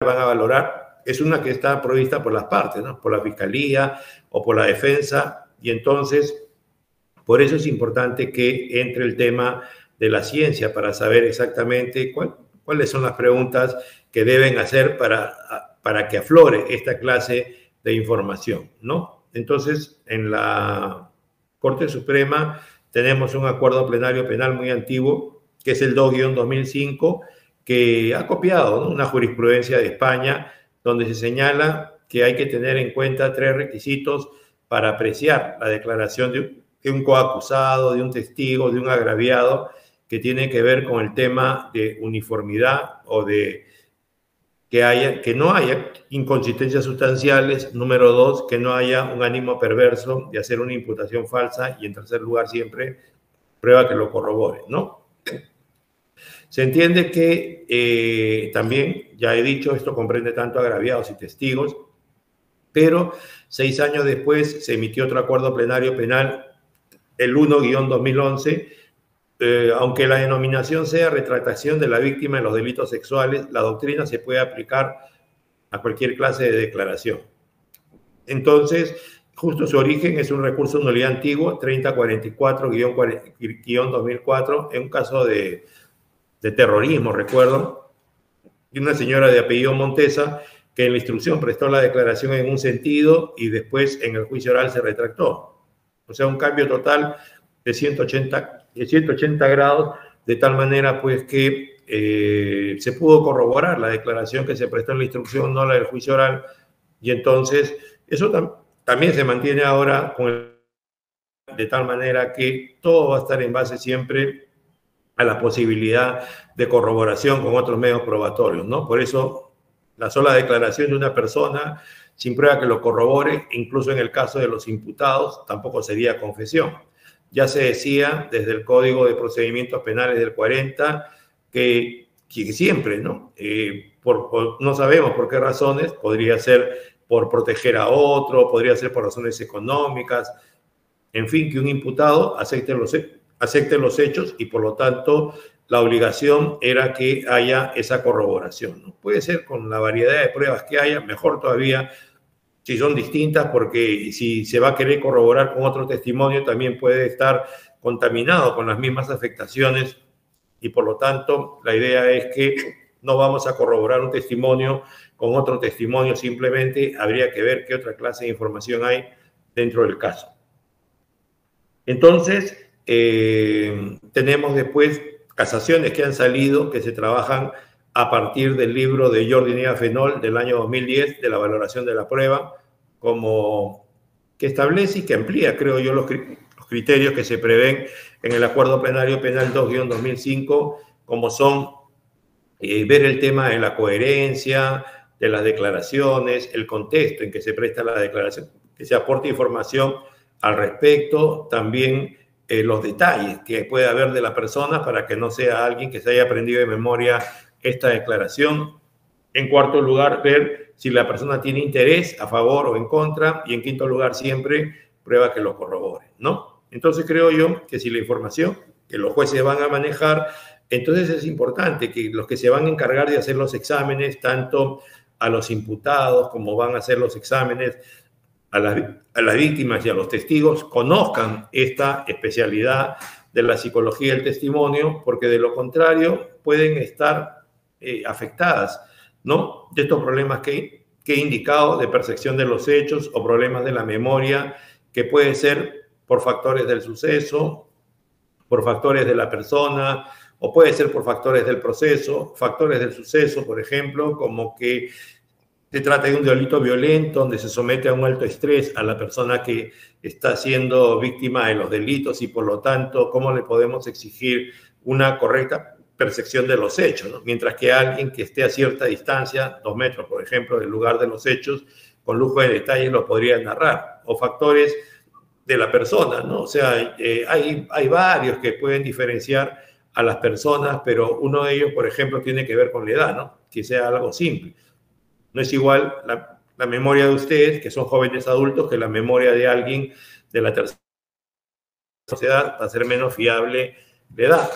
van a valorar es una que está provista por las partes, ¿no? Por la Fiscalía o por la Defensa, y entonces por eso es importante que entre el tema de la ciencia para saber exactamente cuáles son las preguntas que deben hacer para que aflore esta clase de información, ¿no? Entonces, en la Corte Suprema tenemos un acuerdo plenario penal muy antiguo, que es el 2-2005, que ha copiado, ¿no?, una jurisprudencia de España, donde se señala que hay que tener en cuenta 3 requisitos para apreciar la declaración de un coacusado, de un testigo, de un agraviado, que tiene que ver con el tema de uniformidad o de que no haya inconsistencias sustanciales. Número 2, que no haya un ánimo perverso de hacer una imputación falsa, y en tercer lugar siempre prueba que lo corrobore, ¿no? Se entiende que también, ya he dicho, esto comprende tanto agraviados y testigos, pero 6 años después se emitió otro acuerdo plenario penal, el 1-2011, aunque la denominación sea retractación de la víctima en los delitos sexuales, la doctrina se puede aplicar a cualquier clase de declaración. Entonces, justo su origen es un recurso de nulidad antiguo, 3044-2004, en un caso de terrorismo, recuerdo, de una señora de apellido Montesa, que en la instrucción prestó la declaración en un sentido y después en el juicio oral se retractó. O sea, un cambio total de 180 grados, de tal manera pues que se pudo corroborar la declaración que se prestó en la instrucción, no la del juicio oral, y entonces eso también se mantiene ahora de tal manera que todo va a estar en base siempre a la posibilidad de corroboración con otros medios probatorios, ¿no? Por eso la sola declaración de una persona sin prueba que lo corrobore, incluso en el caso de los imputados, tampoco sería confesión. Ya se decía desde el Código de Procedimientos Penales del 40 que siempre, ¿no? No sabemos por qué razones, podría ser por proteger a otro, podría ser por razones económicas, en fin, que un imputado acepte los hechos, y por lo tanto la obligación era que haya esa corroboración, ¿no? Puede ser con la variedad de pruebas que haya, mejor todavía si son distintas, porque si se va a querer corroborar con otro testimonio también puede estar contaminado con las mismas afectaciones, y por lo tanto la idea es que no vamos a corroborar un testimonio con otro testimonio, simplemente habría que ver qué otra clase de información hay dentro del caso. Entonces, tenemos después casaciones que han salido, que se trabajan a partir del libro de Jordi Neva Fenol del año 2010, de la valoración de la prueba, como que establece y que amplía, creo yo, los criterios que se prevén en el Acuerdo Plenario Penal 2-2005, como son ver el tema de la coherencia de las declaraciones, el contexto en que se presta la declaración, que se aporte información al respecto, también los detalles que puede haber de la persona para que no sea alguien que se haya aprendido de memoria esta declaración. En cuarto lugar, ver si la persona tiene interés a favor o en contra, y en quinto lugar siempre prueba que lo corrobore, ¿no? Entonces creo yo que si la información que los jueces van a manejar, entonces es importante que los que se van a encargar de hacer los exámenes, tanto a los imputados como van a hacer los exámenes a las víctimas y a los testigos, conozcan esta especialidad de la psicología del testimonio, porque de lo contrario pueden estar afectadas, ¿no?, de estos problemas que he indicado, de percepción de los hechos o problemas de la memoria, que puede ser por factores del suceso, por factores de la persona, o puede ser por factores del proceso. Factores del suceso, por ejemplo, como que se trata de un delito violento donde se somete a un alto estrés a la persona que está siendo víctima de los delitos, y por lo tanto, ¿cómo le podemos exigir una correcta percepción de los hechos, ¿no? Mientras que alguien que esté a cierta distancia, 2 metros, por ejemplo, del lugar de los hechos, con lujo de detalles lo podría narrar. O factores de la persona, ¿no? O sea, hay varios que pueden diferenciar a las personas, pero uno de ellos, por ejemplo, tiene que ver con la edad, ¿no? Que sea algo simple. No es igual la memoria de ustedes, que son jóvenes adultos, que la memoria de alguien de la tercera edad. Va a ser menos fiable de edad.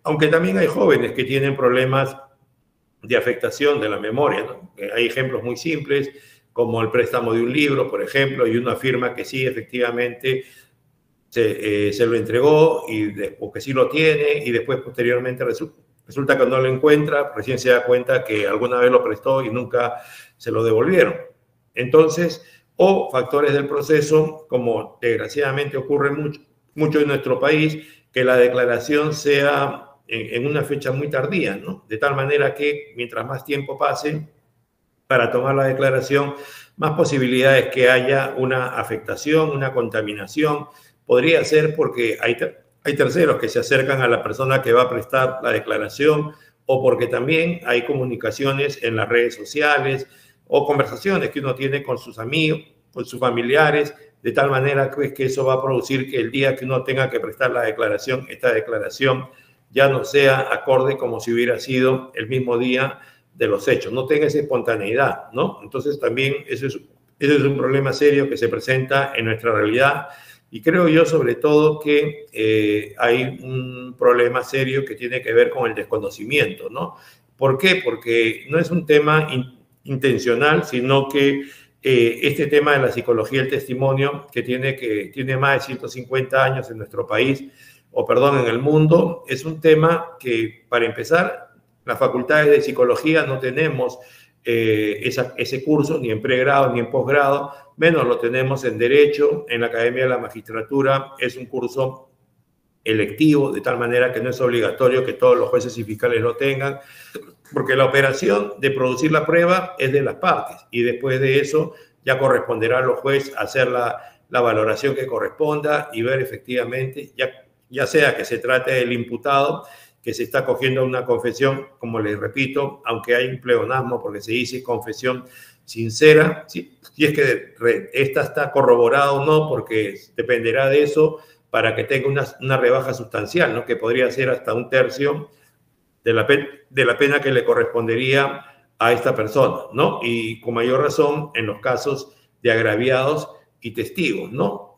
Aunque también hay jóvenes que tienen problemas de afectación de la memoria, ¿no? Hay ejemplos muy simples, como el préstamo de un libro, por ejemplo, y uno afirma que sí, efectivamente, se lo entregó, o que sí lo tiene, y después posteriormente resulta que no lo encuentra, recién se da cuenta que alguna vez lo prestó y nunca se lo devolvieron. Entonces, o factores del proceso, como desgraciadamente ocurre mucho en nuestro país, que la declaración sea en una fecha muy tardía, ¿no? De tal manera que mientras más tiempo pase para tomar la declaración, más posibilidades que haya una afectación, una contaminación. Podría ser porque hay terceros que se acercan a la persona que va a prestar la declaración, o porque también hay comunicaciones en las redes sociales o conversaciones que uno tiene con sus amigos, con sus familiares, de tal manera que eso va a producir que el día que uno tenga que prestar la declaración, esta declaración ya no sea acorde como si hubiera sido el mismo día de los hechos, no tenga esa espontaneidad, ¿no? Entonces también eso es un problema serio que se presenta en nuestra realidad, y creo yo sobre todo que hay un problema serio que tiene que ver con el desconocimiento, ¿no? ¿Por qué? Porque no es un tema intencional, sino que este tema de la psicología del testimonio, que tiene más de 150 años en nuestro país, en el mundo, es un tema que, para empezar, las facultades de psicología no tenemos ese curso, ni en pregrado ni en posgrado, menos lo tenemos en Derecho, en la Academia de la Magistratura es un curso electivo, de tal manera que no es obligatorio que todos los jueces y fiscales lo tengan, porque la operación de producir la prueba es de las partes, y después de eso ya corresponderá a los jueces hacer la valoración que corresponda y ver efectivamente, ya sea que se trate del imputado que se está cogiendo una confesión, como les repito, aunque hay un pleonasmo porque se dice confesión sincera, si es que esta está corroborada o no, porque dependerá de eso para que tenga una rebaja sustancial, ¿no? Que podría ser hasta 1/3 de la pena que le correspondería a esta persona, ¿no? Y con mayor razón en los casos de agraviados y testigos, ¿no?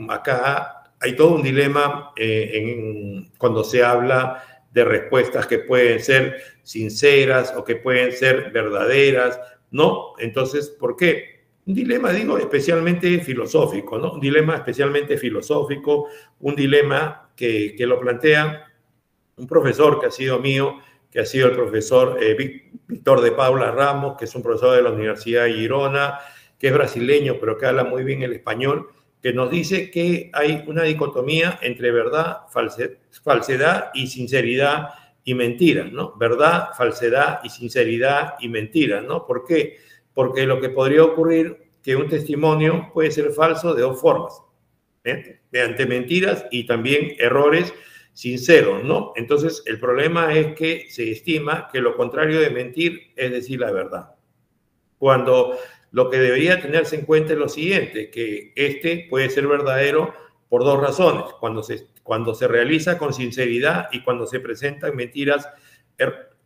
Acá hay todo un dilema cuando se habla de respuestas que pueden ser sinceras o que pueden ser verdaderas, ¿no? Entonces, ¿por qué? Un dilema, digo, especialmente filosófico, ¿no? Un dilema especialmente filosófico, un dilema que lo plantea un profesor que ha sido mío, que ha sido el profesor Víctor de Paula Ramos, que es un profesor de la Universidad de Girona, que es brasileño, pero que habla muy bien el español, que nos dice que hay una dicotomía entre verdad, falsedad y sinceridad y mentira, ¿no? Verdad, falsedad y sinceridad y mentira, ¿no? ¿Por qué? Porque lo que podría ocurrir que un testimonio puede ser falso de dos formas, mediante mentiras y también errores sinceros, ¿no? Entonces, el problema es que se estima que lo contrario de mentir es decir la verdad. Cuando lo que debería tenerse en cuenta es lo siguiente, que este puede ser verdadero por dos razones: cuando se realiza con sinceridad y cuando se presentan mentiras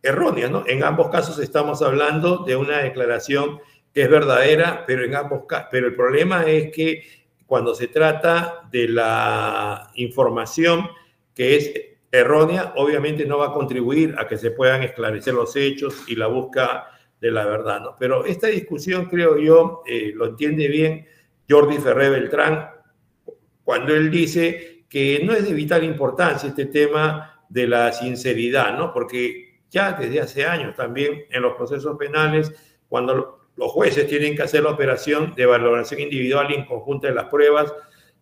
erróneas, ¿no? En ambos casos estamos hablando de una declaración que es verdadera, pero el problema es que cuando se trata de la información que es errónea, obviamente no va a contribuir a que se puedan esclarecer los hechos y la búsqueda de la verdad, ¿no? Pero esta discusión, creo yo, lo entiende bien Jordi Ferrer Beltrán cuando él dice que no es de vital importancia este tema de la sinceridad, ¿no? Porque ya desde hace años también en los procesos penales, cuando los jueces tienen que hacer la operación de valoración individual y en conjunto de las pruebas,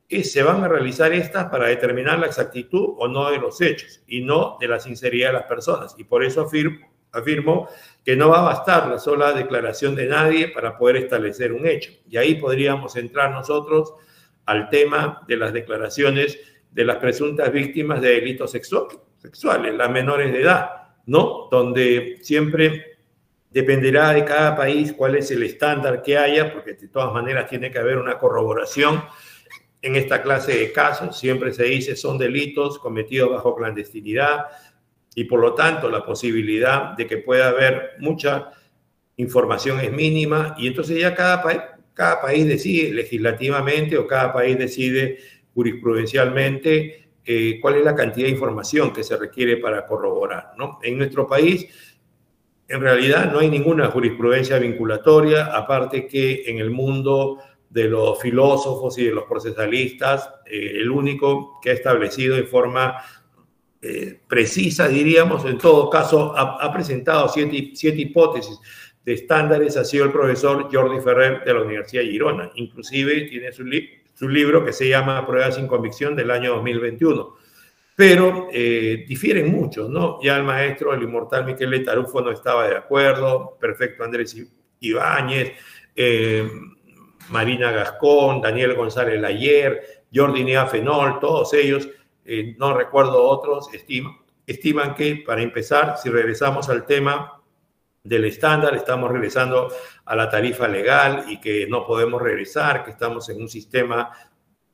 se van a realizar estas para determinar la exactitud o no de los hechos y no de la sinceridad de las personas. Y por eso afirmo que no va a bastar la sola declaración de nadie para poder establecer un hecho. Y ahí podríamos entrar nosotros al tema de las declaraciones de las presuntas víctimas de delitos sexuales, las menores de edad, ¿no? Donde siempre dependerá de cada país cuál es el estándar que haya, porque de todas maneras tiene que haber una corroboración. En esta clase de casos siempre se dice son delitos cometidos bajo clandestinidad y por lo tanto la posibilidad de que pueda haber mucha información es mínima, y entonces ya cada país decide legislativamente o cada país decide jurisprudencialmente cuál es la cantidad de información que se requiere para corroborar, ¿no? En nuestro país en realidad no hay ninguna jurisprudencia vinculatoria, aparte que en el mundo de los filósofos y de los procesalistas, el único que ha establecido de forma precisa, diríamos, en todo caso, ha presentado siete hipótesis de estándares, ha sido el profesor Jordi Ferrer de la Universidad de Girona. Inclusive tiene su libro que se llama Pruebas sin convicción del año 2021. Pero difieren mucho, ¿no? Ya el maestro, el inmortal Michele Tarufo no estaba de acuerdo, perfecto Andrés Ibáñez, Marina Gascón, Daniel González Layer, Jordi Nea Fenol, todos ellos, no recuerdo otros, estiman que, para empezar, si regresamos al tema del estándar, estamos regresando a la tarifa legal y que no podemos regresar, que estamos en un sistema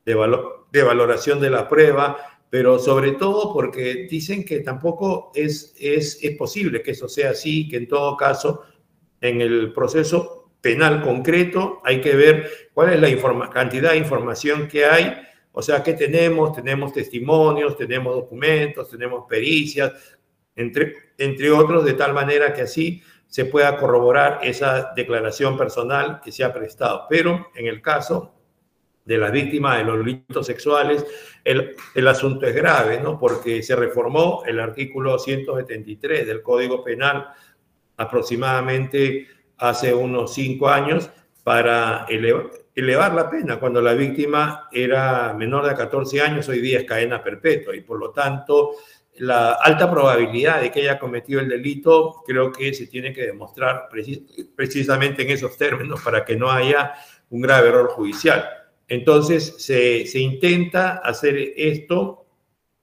de valoración de la prueba, pero sobre todo porque dicen que tampoco es posible que eso sea así, que en todo caso, en el proceso penal concreto hay que ver cuál es la cantidad de información que hay, o sea, ¿qué tenemos? Tenemos testimonios, tenemos documentos, tenemos pericias, entre otros, de tal manera que así se pueda corroborar esa declaración personal que se ha prestado. Pero en el caso de las víctimas de los delitos sexuales, el asunto es grave, ¿no? Porque se reformó el artículo 173 del Código Penal aproximadamente hace unos 5 años para elevar la pena. Cuando la víctima era menor de 14 años, hoy día es cadena perpetua y por lo tanto la alta probabilidad de que haya cometido el delito creo que se tiene que demostrar precisamente en esos términos para que no haya un grave error judicial. Entonces se intenta hacer esto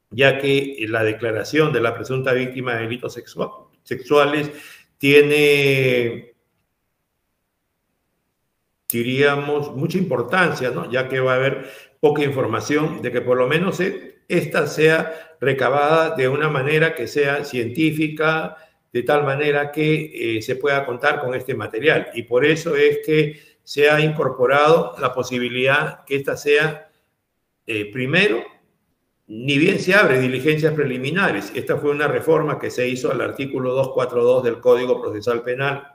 ya que la declaración de la presunta víctima de delitos sexuales tiene, diríamos, mucha importancia, ¿no? Ya que va a haber poca información, de que por lo menos esta sea recabada de una manera que sea científica, de tal manera que se pueda contar con este material. Y por eso es que se ha incorporado la posibilidad que esta sea, primero, ni bien se abre diligencias preliminares. Esta fue una reforma que se hizo al artículo 242 del Código Procesal Penal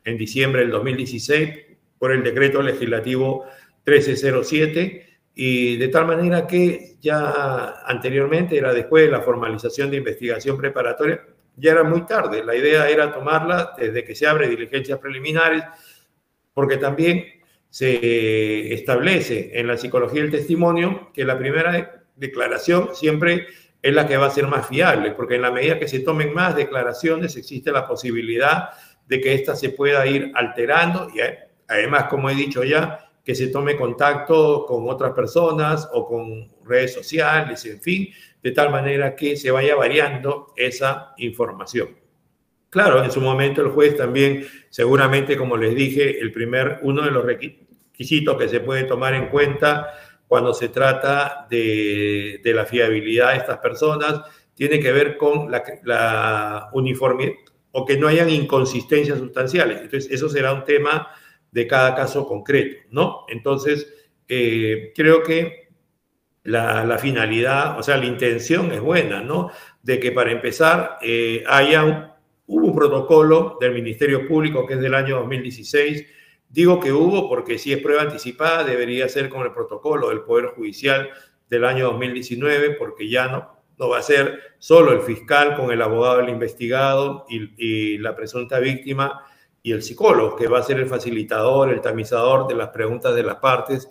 en diciembre del 2016 por el decreto legislativo 1307, y de tal manera que ya anteriormente, era después de la formalización de investigación preparatoria, ya era muy tarde. La idea era tomarla desde que se abre diligencias preliminares, porque también se establece en la psicología del testimonio que la primera declaración siempre es la que va a ser más fiable, porque en la medida que se tomen más declaraciones existe la posibilidad de que ésta se pueda ir alterando y además, como he dicho ya, que se tome contacto con otras personas o con redes sociales, en fin, de tal manera que se vaya variando esa información. Claro, en su momento el juez también, seguramente, como les dije, uno de los requisitos que se puede tomar en cuenta cuando se trata de la fiabilidad de estas personas tiene que ver con la uniformidad o que no hayan inconsistencias sustanciales. Entonces, eso será un tema de cada caso concreto, ¿no? Entonces, creo que la finalidad, o sea, la intención es buena, ¿no? De que para empezar hubo un protocolo del Ministerio Público que es del año 2016. Digo que hubo porque si es prueba anticipada debería ser con el protocolo del Poder Judicial del año 2019, porque ya no va a ser solo el fiscal con el abogado del investigado y la presunta víctima y el psicólogo, que va a ser el facilitador, el tamizador de las preguntas de las partes,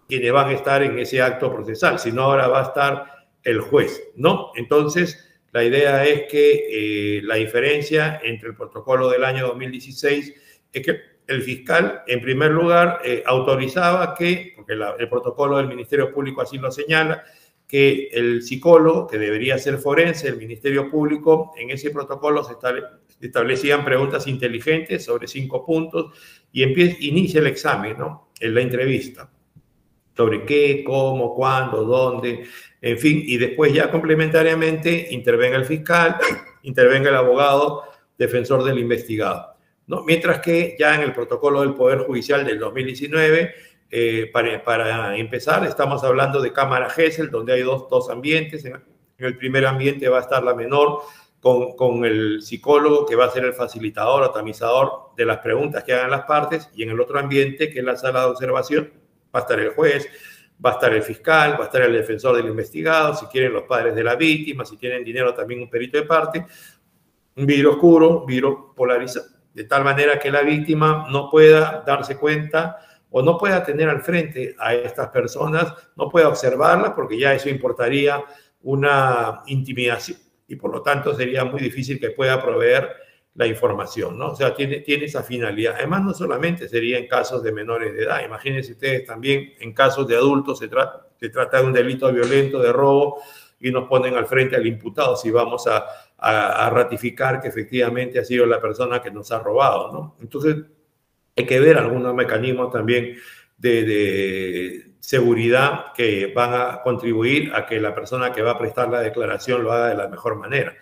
quienes van a estar en ese acto procesal, sino ahora va a estar el juez, ¿no? Entonces, la idea es que la diferencia entre el protocolo del año 2016 es que el fiscal, en primer lugar, autorizaba que, porque el protocolo del Ministerio Público así lo señala, que el psicólogo, que debería ser forense, el Ministerio Público, en ese protocolo se establecían preguntas inteligentes sobre 5 puntos y inicia el examen, ¿no? En la entrevista. Sobre qué, cómo, cuándo, dónde, en fin, y después ya complementariamente intervenga el fiscal, intervenga el abogado defensor del investigado, ¿no? Mientras que ya en el protocolo del Poder Judicial del 2019, para empezar, estamos hablando de cámara Gesell, donde hay dos ambientes. En el primer ambiente va a estar la menor, con el psicólogo que va a ser el facilitador o tamizador de las preguntas que hagan las partes, y en el otro ambiente, que es la sala de observación, va a estar el juez, va a estar el fiscal, va a estar el defensor del investigado, si quieren los padres de la víctima, si tienen dinero también un perito de parte, un vidrio oscuro, un vidrio polarizado, de tal manera que la víctima no pueda darse cuenta o no pueda tener al frente a estas personas, no pueda observarlas, porque ya eso importaría una intimidación y por lo tanto sería muy difícil que pueda proveer la información, ¿no? O sea, tiene esa finalidad. Además, no solamente sería en casos de menores de edad, imagínense ustedes también en casos de adultos, se trata de un delito violento, de robo, y nos ponen al frente al imputado si vamos a ratificar que efectivamente ha sido la persona que nos ha robado, ¿no? Entonces, hay que ver algunos mecanismos también de seguridad que van a contribuir a que la persona que va a prestar la declaración lo haga de la mejor manera.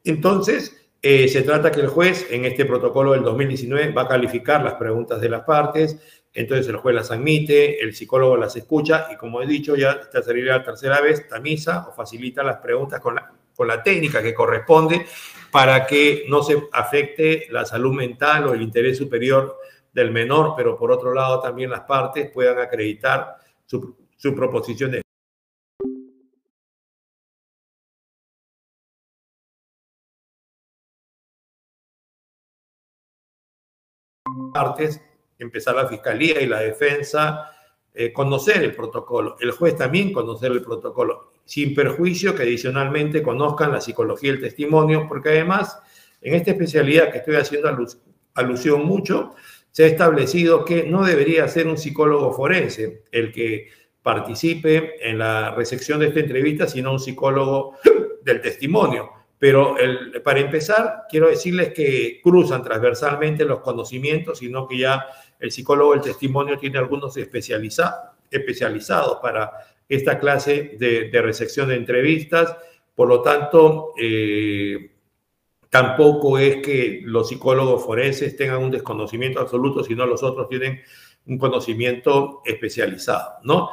Entonces, se trata que el juez, en este protocolo del 2019, va a calificar las preguntas de las partes, entonces el juez las admite, el psicólogo las escucha y, como he dicho, ya esta sería la tercera vez, tamiza o facilita las preguntas con la técnica que corresponde para que no se afecte la salud mental o el interés superior del menor, pero por otro lado también las partes puedan acreditar su proposición de partes, empezar la fiscalía y la defensa, conocer el protocolo, el juez también conocer el protocolo, sin perjuicio que adicionalmente conozcan la psicología del testimonio, porque además en esta especialidad que estoy haciendo alusión mucho, se ha establecido que no debería ser un psicólogo forense el que participe en la recepción de esta entrevista, sino un psicólogo del testimonio. Pero para empezar, quiero decirles que cruzan transversalmente los conocimientos, sino que ya el psicólogo del testimonio tiene algunos especializados para esta clase de recepción de entrevistas. Por lo tanto, tampoco es que los psicólogos forenses tengan un desconocimiento absoluto, sino los otros tienen un conocimiento especializado, ¿no?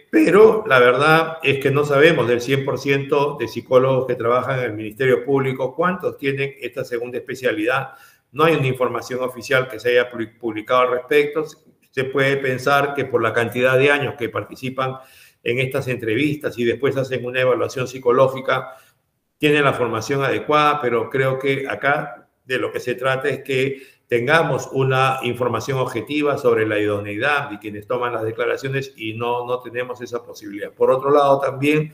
Pero la verdad es que no sabemos del 100% de psicólogos que trabajan en el Ministerio Público cuántos tienen esta segunda especialidad. No hay una información oficial que se haya publicado al respecto. Se puede pensar que por la cantidad de años que participan en estas entrevistas y después hacen una evaluación psicológica, tienen la formación adecuada, pero creo que acá de lo que se trata es que tengamos una información objetiva sobre la idoneidad de quienes toman las declaraciones y no tenemos esa posibilidad. Por otro lado, también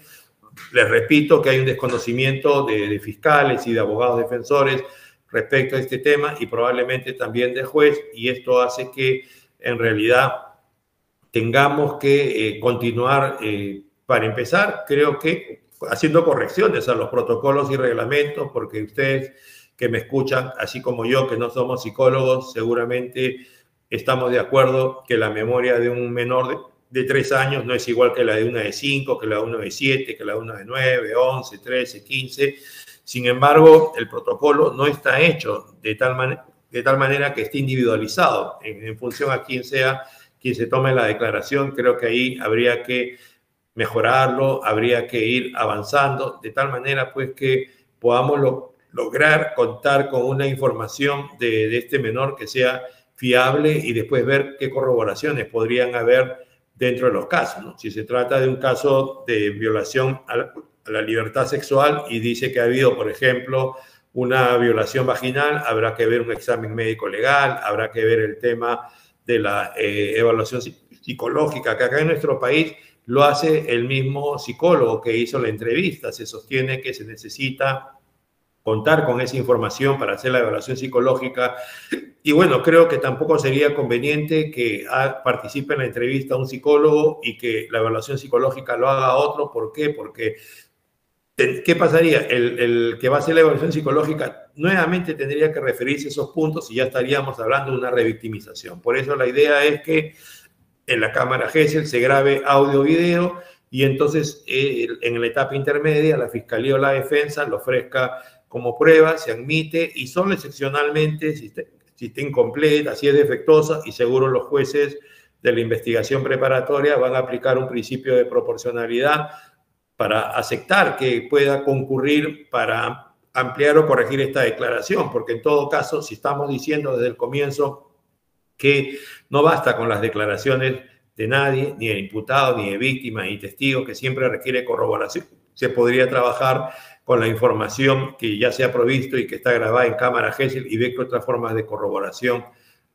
les repito que hay un desconocimiento de fiscales y de abogados defensores respecto a este tema y probablemente también de juez, y esto hace que en realidad tengamos que continuar, para empezar, creo que haciendo correcciones a los protocolos y reglamentos, porque ustedes que me escuchan, así como yo, que no somos psicólogos, seguramente estamos de acuerdo que la memoria de un menor de 3 años no es igual que la de una de 5, que la de uno de 7, que la de una de 9, 11, 13, 15. Sin embargo, el protocolo no está hecho de tal manera que esté individualizado en función a quién sea quien se tome la declaración. Creo que ahí habría que mejorarlo, habría que ir avanzando de tal manera pues que podamos lograr contar con una información de este menor que sea fiable y después ver qué corroboraciones podrían haber dentro de los casos, ¿no? Si se trata de un caso de violación a la libertad sexual y dice que ha habido, por ejemplo, una violación vaginal, habrá que ver un examen médico legal, habrá que ver el tema de la evaluación psicológica, que acá en nuestro país lo hace el mismo psicólogo que hizo la entrevista. Se sostiene que se necesita contar con esa información para hacer la evaluación psicológica. Y bueno, creo que tampoco sería conveniente que participe en la entrevista un psicólogo y que la evaluación psicológica lo haga otro. ¿Por qué? Porque ¿qué pasaría? El que va a hacer la evaluación psicológica nuevamente tendría que referirse a esos puntos y ya estaríamos hablando de una revictimización. Por eso la idea es que en la cámara Gesell se grabe audio-video y entonces en la etapa intermedia la Fiscalía o la Defensa lo ofrezca como prueba, se admite y solo excepcionalmente, si está incompleta, si es defectuosa, y seguro los jueces de la investigación preparatoria van a aplicar un principio de proporcionalidad para aceptar que pueda concurrir para ampliar o corregir esta declaración, porque en todo caso, si estamos diciendo desde el comienzo que no basta con las declaraciones de nadie, ni de imputado, ni de víctima, ni testigo, que siempre requiere corroboración, se podría trabajar con la información que ya se ha provisto y que está grabada en cámara Gesell y ver qué otras formas de corroboración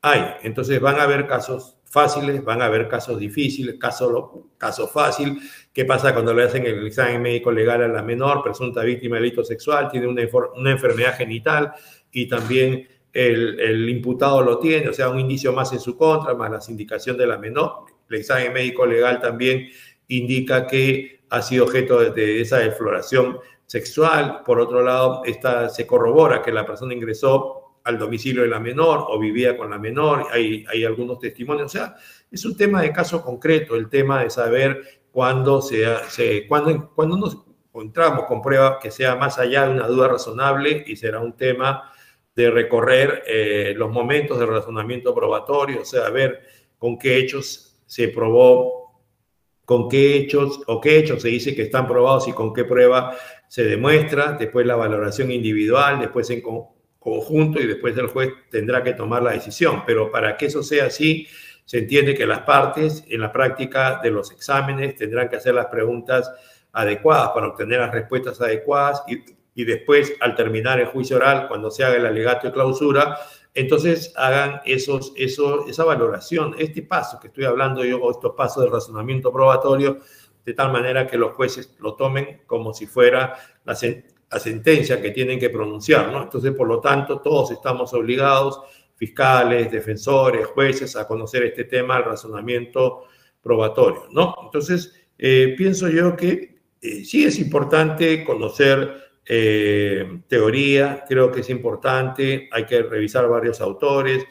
hay. Entonces van a haber casos fáciles, van a haber casos difíciles, caso fácil. ¿Qué pasa cuando le hacen el examen médico legal a la menor, presunta víctima de delito sexual, tiene una enfermedad genital y también el imputado lo tiene, o sea, un indicio más en su contra, más la indicación de la menor? El examen médico legal también indica que ha sido objeto de esa exploración sexual. Por otro lado, se corrobora que la persona ingresó al domicilio de la menor o vivía con la menor, hay algunos testimonios. O sea, es un tema de caso concreto, el tema de saber cuándo nos encontramos con prueba que sea más allá de una duda razonable, y será un tema de recorrer los momentos de razonamiento probatorio, o sea, ver con qué hechos se probó, con qué hechos o qué hechos se dice que están probados y con qué prueba se demuestra, después la valoración individual, después en conjunto, y después el juez tendrá que tomar la decisión. Pero para que eso sea así, se entiende que las partes en la práctica de los exámenes tendrán que hacer las preguntas adecuadas para obtener las respuestas adecuadas, y después, al terminar el juicio oral, cuando se haga el alegato de clausura, entonces hagan esa valoración, este paso que estoy hablando yo, o estos pasos de razonamiento probatorio, de tal manera que los jueces lo tomen como si fuera la sentencia que tienen que pronunciar, ¿no? Entonces, por lo tanto, todos estamos obligados, fiscales, defensores, jueces, a conocer este tema, el razonamiento probatorio, ¿no? Entonces, pienso yo que sí es importante conocer teoría, creo que es importante, hay que revisar varios autores,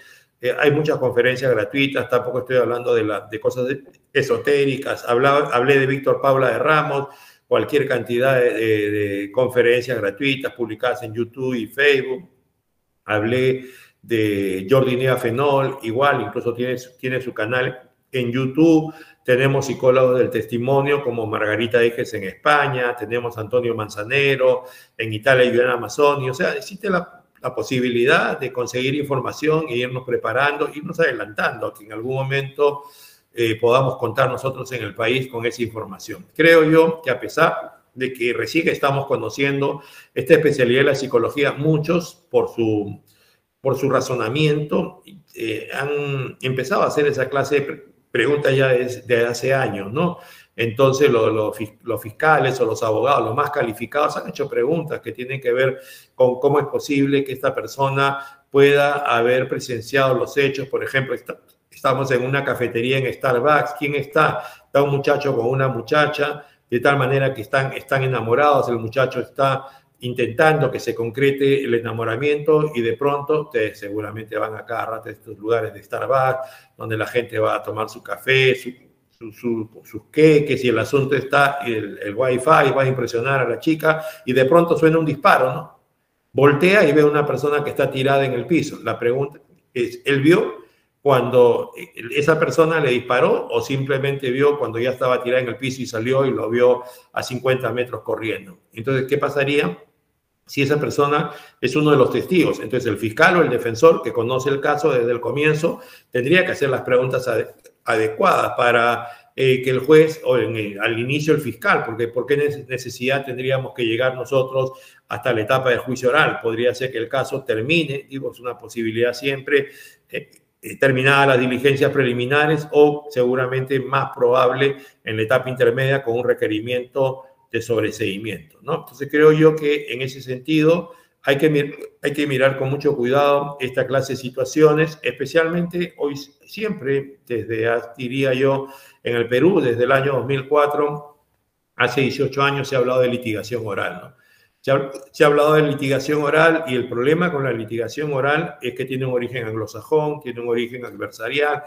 hay muchas conferencias gratuitas, tampoco estoy hablando de cosas esotéricas, hablé de Víctor Paula de Ramos, cualquier cantidad de conferencias gratuitas publicadas en YouTube y Facebook, hablé de Jordi Nea Fenol, igual, incluso tiene su canal en YouTube. Tenemos psicólogos del testimonio como Margarita Ejes en España, tenemos Antonio Manzanero, en Italia Juliana Mazzoni. O sea, existe la posibilidad de conseguir información e irnos preparando, irnos adelantando, que en algún momento podamos contar nosotros en el país con esa información. Creo yo que, a pesar de que recién estamos conociendo esta especialidad de la psicología, muchos, por su razonamiento, han empezado a hacer esa clase de preguntas ya de hace años, ¿no? Entonces los fiscales o los abogados, los más calificados, han hecho preguntas que tienen que ver con cómo es posible que esta persona pueda haber presenciado los hechos. Por ejemplo, estamos en una cafetería en Starbucks, ¿quién está? Está un muchacho con una muchacha, de tal manera que están enamorados, el muchacho está intentando que se concrete el enamoramiento, y de pronto seguramente van a cada rato a estos lugares de Starbucks donde la gente va a tomar su café, sus queques, y el asunto está, el wifi va a impresionar a la chica, y de pronto suena un disparo, ¿no? Voltea y ve a una persona que está tirada en el piso. La pregunta es, ¿él vio cuando esa persona le disparó, o simplemente vio cuando ya estaba tirada en el piso y salió y lo vio a 50 metros corriendo? Entonces, ¿qué pasaría si esa persona es uno de los testigos? Entonces, el fiscal o el defensor, que conoce el caso desde el comienzo, tendría que hacer las preguntas adecuadas para que el juez, o al inicio el fiscal, porque ¿por qué necesidad tendríamos que llegar nosotros hasta la etapa del juicio oral? Podría ser que el caso termine, digo, es una posibilidad siempre, terminadas las diligencias preliminares, o seguramente más probable en la etapa intermedia con un requerimiento de sobreseimiento, ¿no? Entonces, creo yo que en ese sentido hay que mirar con mucho cuidado esta clase de situaciones, especialmente hoy, siempre, diría yo, en el Perú, desde el año 2004, hace 18 años, se ha hablado de litigación oral, ¿no? Se ha hablado de litigación oral, y el problema con la litigación oral es que tiene un origen anglosajón, tiene un origen adversarial,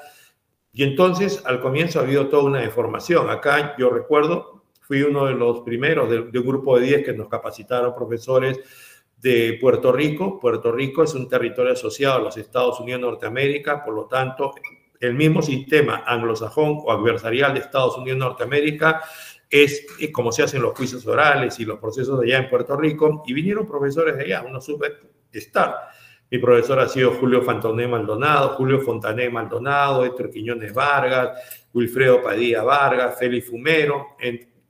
y entonces al comienzo ha habido toda una deformación. Acá yo recuerdo, fui uno de los primeros de un grupo de 10 que nos capacitaron profesores de Puerto Rico. Puerto Rico es un territorio asociado a los Estados Unidos de Norteamérica, por lo tanto, el mismo sistema anglosajón o adversarial de Estados Unidos de Norteamérica es como se hacen los juicios orales y los procesos de allá en Puerto Rico, y vinieron profesores de allá, unos superstar. Mi profesor ha sido Julio Fontané Maldonado, Héctor Quiñones Vargas, Wilfredo Padilla Vargas, Félix Fumero,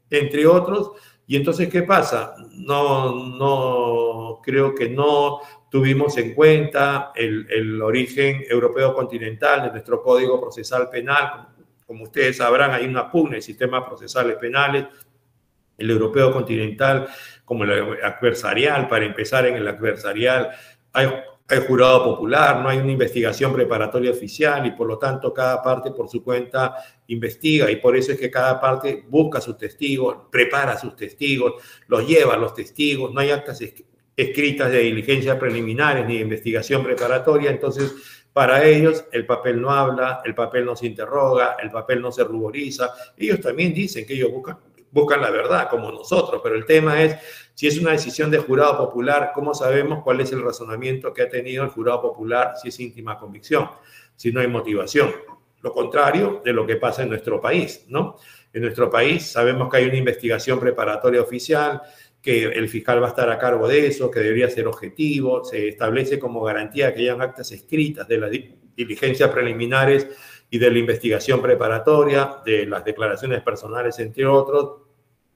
entre otros. Y entonces, ¿qué pasa? No creo que no tuvimos en cuenta el origen europeo continental de nuestro Código Procesal Penal. Como ustedes sabrán, hay una pugna en sistemas procesales penales, el europeo continental como el adversarial. Para empezar, en el adversarial hay jurado popular, no hay una investigación preparatoria oficial y por lo tanto cada parte por su cuenta investiga, y por eso es que cada parte busca sus testigos, prepara sus testigos, los lleva a los testigos, no hay actas escritas de diligencias preliminares ni de investigación preparatoria. Entonces, para ellos el papel no habla, el papel no se interroga, el papel no se ruboriza. Ellos también dicen que ellos buscan la verdad como nosotros, pero el tema es, si es una decisión de jurado popular, ¿cómo sabemos cuál es el razonamiento que ha tenido el jurado popular si es íntima convicción, si no hay motivación? Lo contrario de lo que pasa en nuestro país, ¿no? En nuestro país sabemos que hay una investigación preparatoria oficial, que el fiscal va a estar a cargo de eso, que debería ser objetivo, se establece como garantía que hayan actas escritas de las diligencias preliminares y de la investigación preparatoria, de las declaraciones personales, entre otros.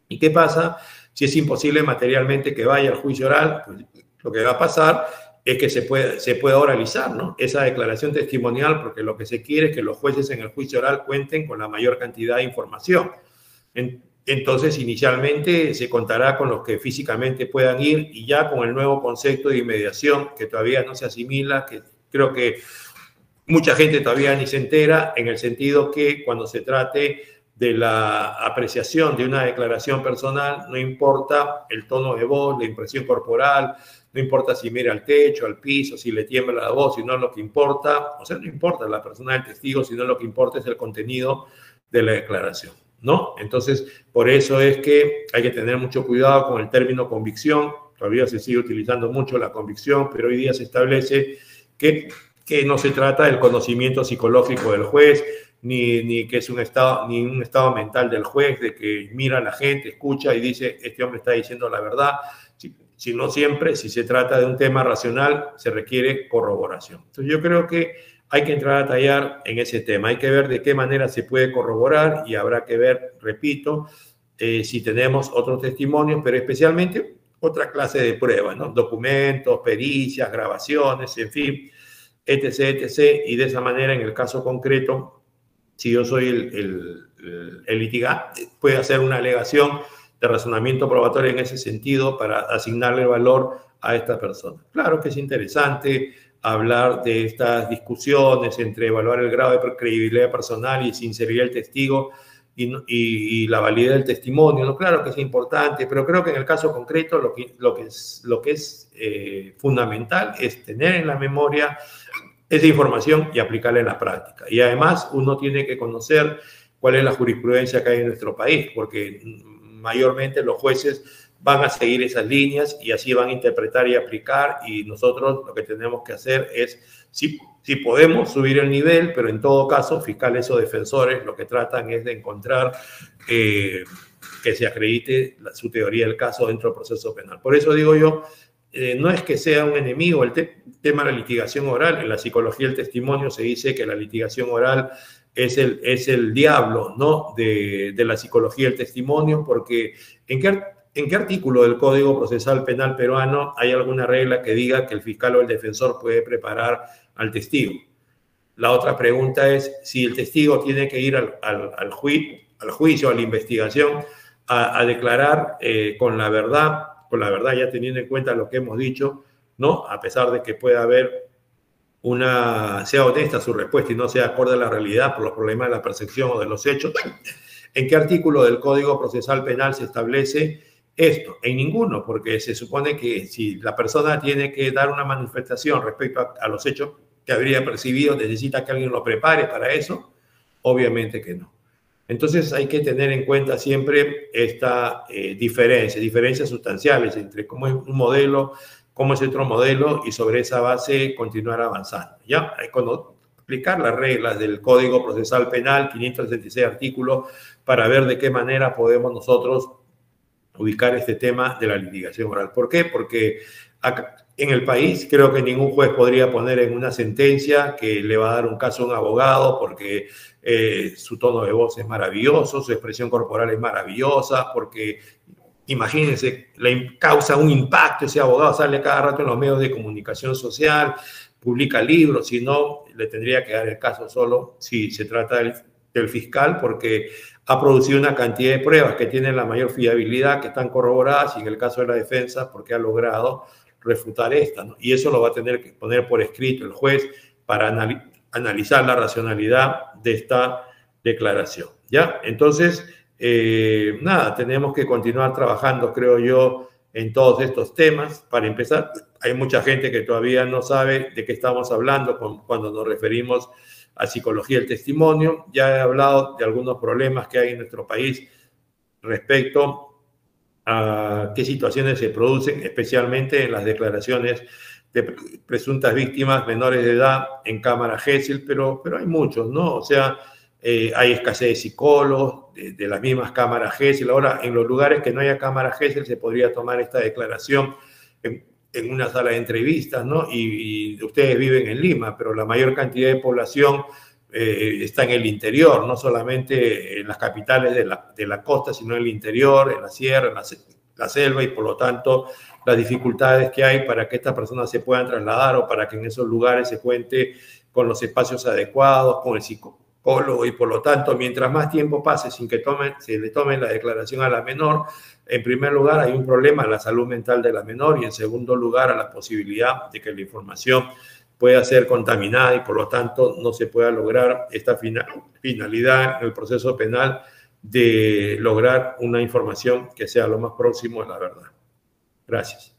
¿Y qué pasa? Si es imposible materialmente que vaya al juicio oral, pues lo que va a pasar es que se pueda oralizar, ¿no?, esa declaración testimonial, porque lo que se quiere es que los jueces en el juicio oral cuenten con la mayor cantidad de información. Entonces, inicialmente se contará con los que físicamente puedan ir, y ya con el nuevo concepto de inmediación, que todavía no se asimila, que creo que mucha gente todavía ni se entera, en el sentido que cuando se trate de la apreciación de una declaración personal, no importa el tono de voz, la impresión corporal, no importa si mira al techo, al piso, si le tiembla la voz, sino lo que importa, o sea, no importa la persona del testigo, sino lo que importa es el contenido de la declaración, ¿no? Entonces, por eso es que hay que tener mucho cuidado con el término convicción. Todavía se sigue utilizando mucho la convicción, pero hoy día se establece que no se trata del conocimiento psicológico del juez, ni que es un estado mental del juez, de que mira a la gente, escucha y dice, este hombre está diciendo la verdad, sino siempre, si se trata de un tema racional, se requiere corroboración. Entonces, yo creo que hay que entrar a tallar en ese tema, hay que ver de qué manera se puede corroborar, y habrá que ver, repito, si tenemos otros testimonios, pero especialmente otra clase de pruebas, ¿no?, documentos, pericias, grabaciones, en fin, etc., etc., y de esa manera, en el caso concreto, si yo soy el litigante, puede hacer una alegación de razonamiento probatorio en ese sentido para asignarle valor a esta persona. Claro que es interesante hablar de estas discusiones entre evaluar el grado de credibilidad personal y sinceridad del testigo y la validez del testimonio, ¿no? Claro que es importante, pero creo que en el caso concreto lo que es fundamental es tener en la memoria esa información y aplicarla en la práctica. Y además uno tiene que conocer cuál es la jurisprudencia que hay en nuestro país, porque mayormente los jueces van a seguir esas líneas y así van a interpretar y aplicar, y nosotros lo que tenemos que hacer es, si podemos subir el nivel, pero en todo caso fiscales o defensores lo que tratan es de encontrar que se acredite su teoría del caso dentro del proceso penal. Por eso digo yo, no es que sea un enemigo el tema de la litigación oral. En la psicología del testimonio se dice que la litigación oral es el diablo, ¿no?, de la psicología del testimonio, porque ¿en qué artículo del Código Procesal Penal peruano hay alguna regla que diga que el fiscal o el defensor puede preparar al testigo? La otra pregunta es si el testigo tiene que ir al juicio, a la investigación, a declarar con la verdad, ya teniendo en cuenta lo que hemos dicho, ¿no?, a pesar de que pueda haber sea honesta su respuesta y no sea acorde a la realidad por los problemas de la percepción o de los hechos. ¿En qué artículo del Código Procesal Penal se establece esto? En ninguno, porque se supone que si la persona tiene que dar una manifestación respecto a los hechos que habría percibido, necesita que alguien lo prepare para eso. Obviamente que no. Entonces hay que tener en cuenta siempre esta diferencias sustanciales entre cómo es un modelo, cómo es otro modelo, y sobre esa base continuar avanzando. ¿Ya? Cuando explicar las reglas del Código Procesal Penal, 566 artículos, para ver de qué manera podemos nosotros ubicar este tema de la litigación oral. ¿Por qué? Porque acá, en el país creo que ningún juez podría poner en una sentencia que le va a dar un caso a un abogado porque su tono de voz es maravilloso, su expresión corporal es maravillosa, porque imagínense, le causa un impacto, ese abogado sale cada rato en los medios de comunicación social, publica libros, si no, le tendría que dar el caso solo si se trata del fiscal, porque ha producido una cantidad de pruebas que tienen la mayor fiabilidad, que están corroboradas, y en el caso de la defensa, porque ha logrado refutar esta, ¿no? Y eso lo va a tener que poner por escrito el juez para analizar la racionalidad de esta declaración, ¿ya? Entonces, nada, tenemos que continuar trabajando, creo yo, en todos estos temas. Para empezar, hay mucha gente que todavía no sabe de qué estamos hablando cuando nos referimos a psicología del testimonio. Ya he hablado de algunos problemas que hay en nuestro país respecto a qué situaciones se producen, especialmente en las declaraciones de presuntas víctimas menores de edad en cámara Gesell, pero hay muchos, ¿no? O sea, hay escasez de psicólogos, de las mismas cámaras Gesell. Ahora, en los lugares que no haya cámara Gesell, se podría tomar esta declaración en una sala de entrevistas, ¿no? Y ustedes viven en Lima, pero la mayor cantidad de población está en el interior, no solamente en las capitales de la costa, sino en el interior, en la sierra, en la selva, y por lo tanto las dificultades que hay para que estas personas se puedan trasladar o para que en esos lugares se cuente con los espacios adecuados, con el psicólogo, y por lo tanto, mientras más tiempo pase sin que se le tome la declaración a la menor, en primer lugar hay un problema en la salud mental de la menor, y en segundo lugar a la posibilidad de que la información pueda ser contaminada y por lo tanto no se pueda lograr esta finalidad en el proceso penal de lograr una información que sea lo más próximo a la verdad. Gracias.